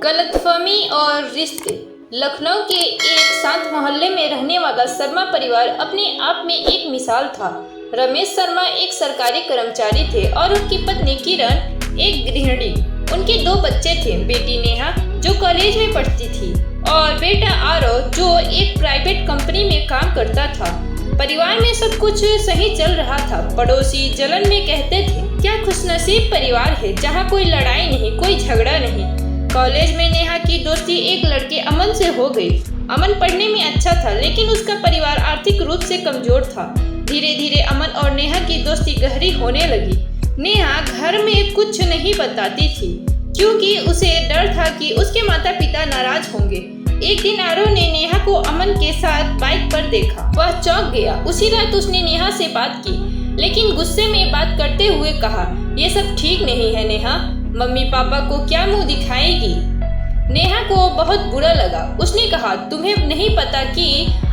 गलतफहमी और रिश्ते। लखनऊ के एक शांत मोहल्ले में रहने वाला शर्मा परिवार अपने आप में एक मिसाल था। रमेश शर्मा एक सरकारी कर्मचारी थे और उनकी पत्नी किरण एक गृहिणी। उनके 2 बच्चे थे, बेटी नेहा जो कॉलेज में पढ़ती थी और बेटा आरव जो एक प्राइवेट कंपनी में काम करता था। परिवार में सब कुछ सही चल रहा था। पड़ोसी जलन में कहते थे, क्या खुशनसीब परिवार है जहाँ कोई लड़ाई नहीं, कोई झगड़ा नहीं। कॉलेज में नेहा की दोस्ती एक लड़के अमन से हो गई। अमन पढ़ने में अच्छा था लेकिन उसका परिवार आर्थिक रूप से कमजोर था। धीरे धीरे अमन और नेहा की दोस्ती गहरी होने लगी। नेहा घर में कुछ नहीं बताती थी क्योंकि उसे डर था कि उसके माता पिता नाराज होंगे। एक दिन आरव ने नेहा को अमन के साथ बाइक पर देखा। वह चौंक गया। उसी रात उसने नेहा से बात की लेकिन गुस्से में बात करते हुए कहा, ये सब ठीक नहीं है नेहा, मम्मी पापा को क्या मुंह दिखाएगी। नेहा को बहुत बुरा लगा। उसने कहा, तुम्हें नहीं पता कि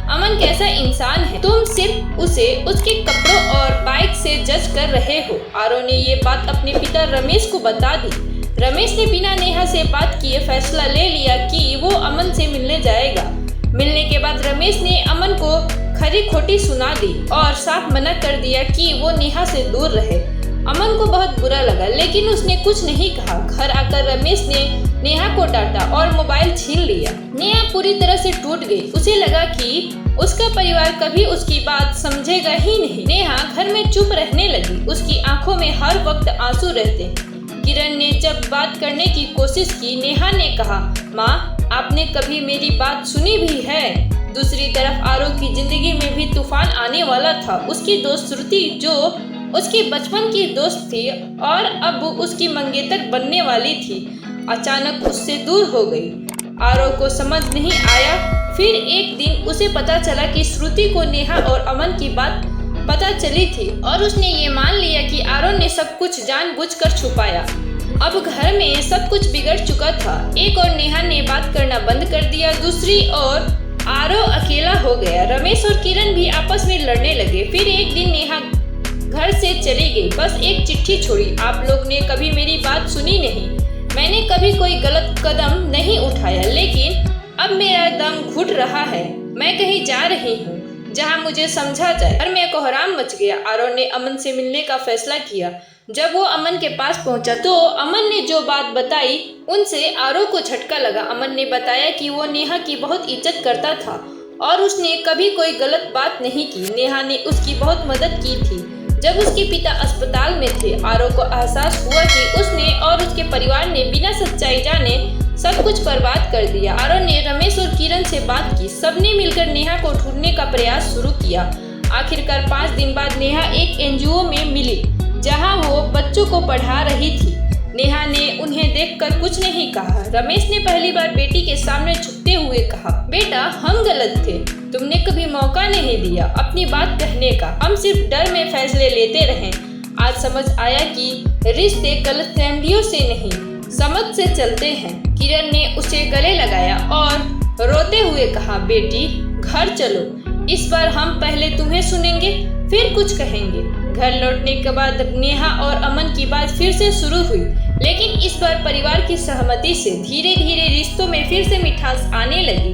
अमन कैसा इंसान है, तुम सिर्फ उसे उसके कपड़ों और बाइक से जज कर रहे हो। आरव ने ये बात अपने पिता रमेश को बता दी। रमेश ने बिना नेहा से बात किए फैसला ले लिया कि वो अमन से मिलने जाएगा। मिलने के बाद रमेश ने अमन को खरी खोटी सुना दी और साफ मना कर दिया कि वो नेहा से दूर रहे। अमन को बहुत बुरा लगा लेकिन उसने कुछ नहीं कहा। घर आकर रमेश ने नेहा को डांटा और मोबाइल छीन लिया। नेहा पूरी तरह से टूट गई। उसे लगा कि उसका परिवार कभी उसकी बात समझेगा ही नहीं। नेहा घर में चुप रहने लगी। उसकी आंखों में हर वक्त आंसू रहते। किरण ने जब बात करने की कोशिश की, नेहा ने कहा, माँ आपने कभी मेरी बात सुनी भी है। दूसरी तरफ आरव की जिंदगी में भी तूफान आने वाला था। उसकी दोस्त श्रुति जो उसकी बचपन की दोस्त थी और अब उसकी मंगेतर बनने वाली थी, अचानक उससे दूर हो गई। आरव को समझ नहीं आया। फिर एक दिन उसे पता चला कि श्रुति को नेहा और अमन की बात पता चली थी और उसने ये मान लिया कि आरव ने सब कुछ जानबूझकर छुपाया। अब घर में सब कुछ बिगड़ चुका था। एक और नेहा ने बात करना बंद कर दिया, दूसरी ओर आरव अकेला हो गया। रमेश और किरण भी आपस में लड़ने लगे। फिर एक दिन नेहा घर से चली गई, बस एक चिट्ठी छोड़ी, आप लोग ने कभी मेरी बात सुनी नहीं, मैंने कभी कोई गलत कदम नहीं उठाया, लेकिन अब मेरा दम घुट रहा है। मैं कहीं जा रही हूँ जहाँ मुझे समझा जाए। घर में कोहराम मच गया। आरव ने अमन से मिलने का फैसला किया। जब वो अमन के पास पहुंचा तो अमन ने जो बात बताई उनसे आरव को झटका लगा। अमन ने बताया कि वो नेहा की बहुत इज्जत करता था और उसने कभी कोई गलत बात नहीं की। नेहा ने उसकी बहुत मदद की थी जब उसके पिता अस्पताल में थे। आरव को एहसास हुआ कि उसने और उसके परिवार ने बिना सच्चाई जाने सब कुछ बर्बाद कर दिया। आरव ने रमेश और किरण से बात की। सबने मिलकर नेहा को ढूंढने का प्रयास शुरू किया। आखिरकार 5 दिन बाद नेहा एक एनजीओ में मिली जहां वो बच्चों को पढ़ा रही थी। नेहा ने उन्हें देखकर कुछ नहीं कहा। रमेश ने पहली बार बेटी के सामने झुकते हुए कहा, बेटा हम गलत थे, तुमने कभी मौका नहीं दिया अपनी बात कहने का, हम सिर्फ डर में फैसले लेते रहे। आज समझ आया कि रिश्ते गलतफहमियों से नहीं, समझ से चलते हैं। किरण ने उसे गले लगाया और रोते हुए कहा, बेटी घर चलो, इस बार हम पहले तुम्हें सुनेंगे फिर कुछ कहेंगे। घर लौटने के बाद नेहा और अमन की बात फिर से शुरू हुई, लेकिन इस बार परिवार की सहमति से। धीरे धीरे रिश्तों में फिर से मिठास आने लगी।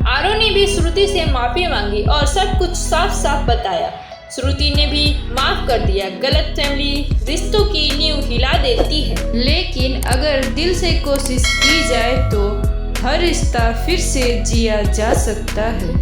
आरव ने भी श्रुति से माफी मांगी और सब कुछ साफ साफ बताया। श्रुति ने भी माफ कर दिया। गलतफहमी रिश्तों की नींव हिला देती है, लेकिन अगर दिल से कोशिश की जाए तो हर रिश्ता फिर से जिया जा सकता है।